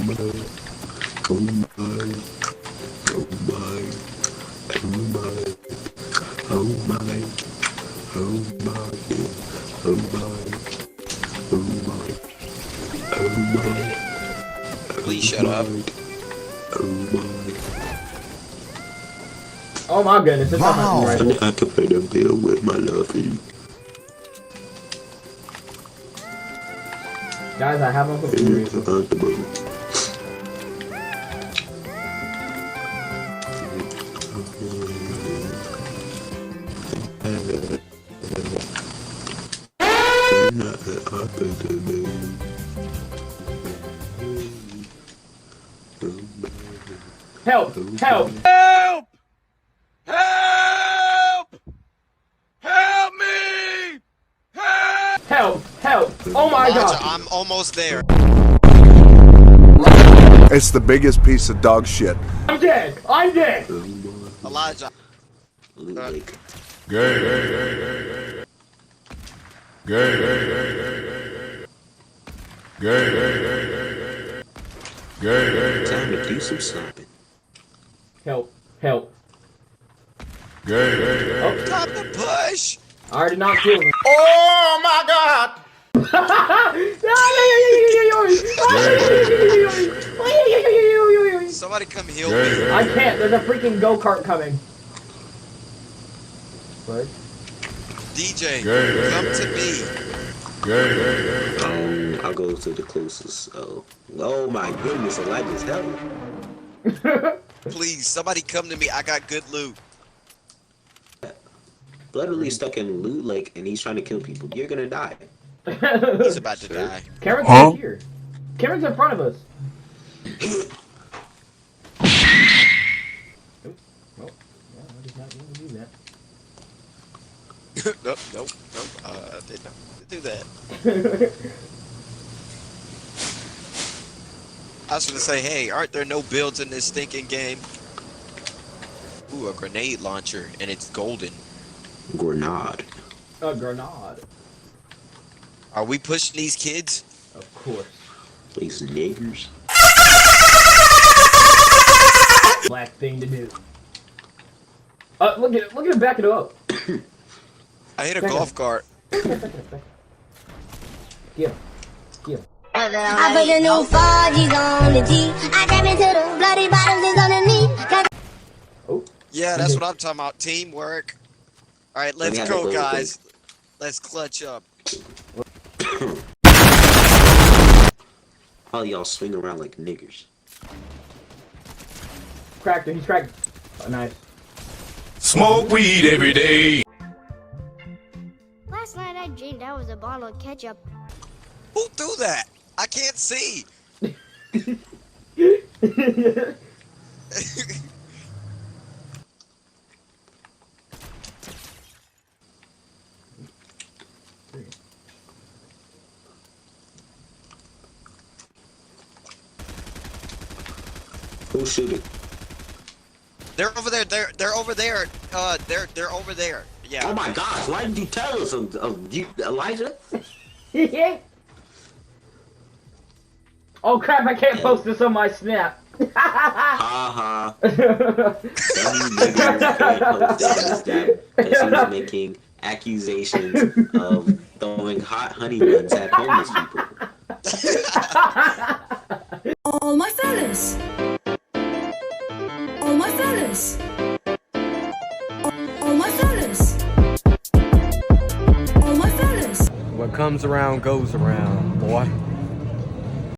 Oh my, oh my, oh my, oh my, oh my, oh my, oh my, oh my. Please shut up. Oh my. Oh my goodness, it's Wow. not right. I can pay the bill with my lovey. Guys, I have a computer. Help! Help! Help! Help! Help me! Help! Help! Help! Oh my Elijah, god! I'm almost there. It's the biggest piece of dog shit. I'm dead! I'm dead! Elijah. Time to do some slapping. Help! Help! Time to push! I already knocked you. Oh my god! Somebody come heal me. I can't. There's a freaking go-kart coming. What? DJ, come to me. I'll go to the closest. Oh my goodness, Elijah's hell. Please, somebody come to me. I got good loot. Literally stuck in loot lake and he's trying to kill people. You're gonna die. He's about to die. Cameron's right here. Cameron's in front of us. Nope. Yeah, I did not want to do that. Nope. I did not do that. I was gonna say, hey, aren't there no builds in this stinking game? Ooh, a grenade launcher, and it's golden. Grenade. A grenade. Are we pushing these kids? Of course. These niggers. Black thing to do. Look at him backing it up. I hit a golf cart. Get him. I put the new 4G's on the G. I jam into the bloody bottles is on the knee. Oh. Yeah, that's what I'm talking about. Teamwork. All right, let's go, guys. Let's clutch up. All y'all swing around like niggers. Cracked him. He's cracked. Oh, nice. Smoke weed every day. Last night I dreamed I was a bottle of ketchup. Who threw that? I can't see. Who's shooting? They're over there. They're over there. They're over there. Yeah. Oh my gosh! Why didn't you tell us Elijah? Oh crap! I can't post this on my Snap. Haha. Some niggers can't post that because she was making accusations of throwing hot honey buns at homeless people. All my fellas. All my fellas. All my fellas. All my fellas. What comes around goes around, boy.